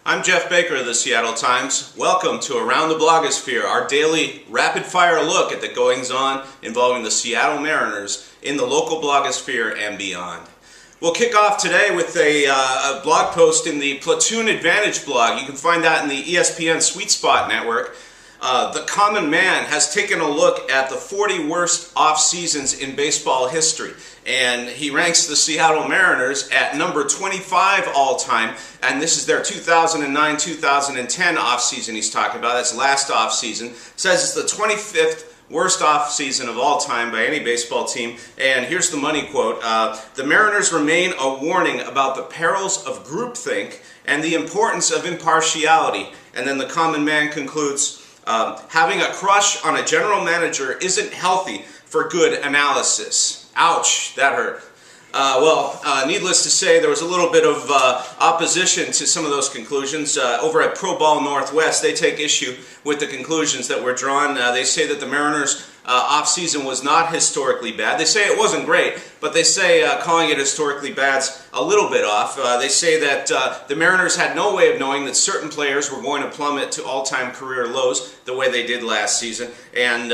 I'm Geoff Baker of the Seattle Times. Welcome to Around the Blogosphere, our daily rapid-fire look at the goings-on involving the Seattle Mariners in the local blogosphere and beyond. We'll kick off today with a blog post in the Platoon Advantage blog. You can find that in the ESPN Sweet Spot network. The Common Man has taken a look at the 40 worst off-seasons in baseball history, and he ranks the Seattle Mariners at number 25 all-time, and this is their 2009-2010 off-season he's talking about. That's last off-season. Says it's the 25th worst off-season of all time by any baseball team, and here's the money quote. The Mariners remain a warning about the perils of groupthink and the importance of impartiality. And then the Common Man concludes, having a crush on a general manager isn't healthy for good analysis. Ouch, that hurt. Needless to say, there was a little bit of opposition to some of those conclusions. Over at Pro Ball Northwest, they take issue with the conclusions that were drawn. They say that the Mariners' off-season was not historically bad. They say it wasn't great, but they say calling it historically bad's a little bit off. They say that the Mariners had no way of knowing that certain players were going to plummet to all-time career lows the way they did last season, and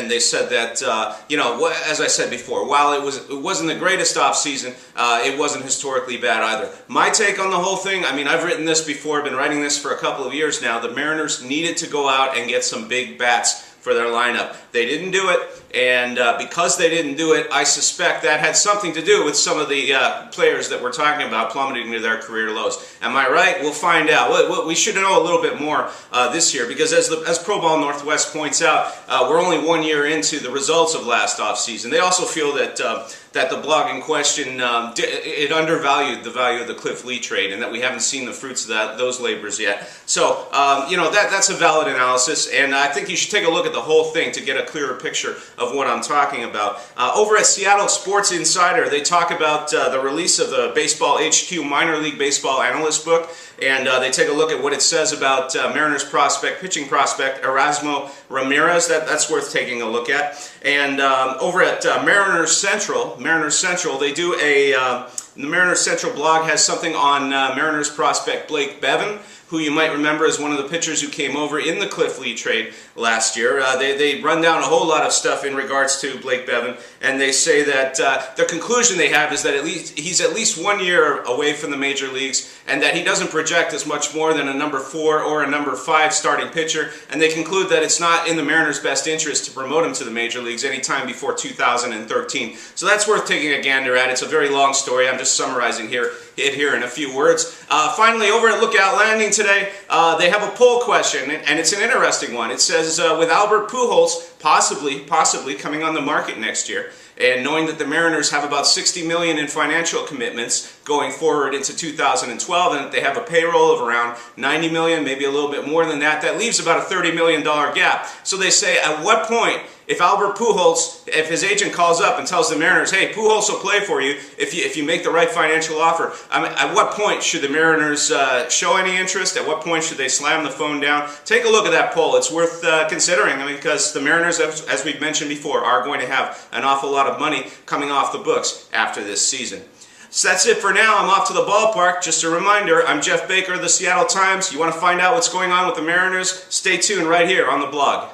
they said that as I said before, while it wasn't the greatest off-season, it wasn't historically bad either. My take on the whole thing, I mean, I've written this before, been writing this for a couple of years now. The Mariners needed to go out and get some big bats for their lineup. They didn't do it, and because they didn't do it, I suspect that had something to do with some of the players that we're talking about plummeting to their career lows. Am I right? We'll find out. We should know a little bit more this year, because as Pro Ball Northwest points out, we're only 1 year into the results of last offseason. They also feel that that the blog in question, it undervalued the value of the Cliff Lee trade, and that we haven't seen the fruits of those labors yet. So, that's a valid analysis, and I think you should take a look at the whole thing to get a clearer picture of what I'm talking about. Over at Seattle Sports Insider, they talk about the release of the Baseball HQ Minor League Baseball Analyst book, and they take a look at what it says about Mariners pitching prospect Erasmo Ramirez. That's worth taking a look at. And over at Mariners Central, they do the Mariners Central blog has something on Mariners prospect Blake Bevan, who you might remember as one of the pitchers who came over in the Cliff Lee trade last year. They run down a whole lot of stuff in regards to Blake Bevan, and they say that the conclusion they have is that he's at least 1 year away from the major leagues, and that he doesn't project as much more than a number 4 or a number 5 starting pitcher, and they conclude that it's not in the Mariners' best interest to promote him to the major leagues anytime before 2013. So that's worth taking a gander at. It's a very long story. I'm just summarizing it here in a few words. Finally, over at Lookout Landing today, they have a poll question, and it's an interesting one. It says, with Albert Pujols possibly coming on the market next year, and knowing that the Mariners have about $60 million in financial commitments going forward into 2012, and that they have a payroll of around $90 million, maybe a little bit more than that, that leaves about a $30 million gap. So they say, at what point, if Albert Pujols, if his agent calls up and tells the Mariners, hey, Pujols will play for you if you make the right financial offer, at what point should the Mariners show any interest? At what point should they slam the phone down? Take a look at that poll. It's worth considering, because the Mariners, as we've mentioned before, are going to have an awful lot of money coming off the books after this season. So that's it for now. I'm off to the ballpark. Just a reminder, I'm Geoff Baker of the Seattle Times. You want to find out what's going on with the Mariners? Stay tuned right here on the blog.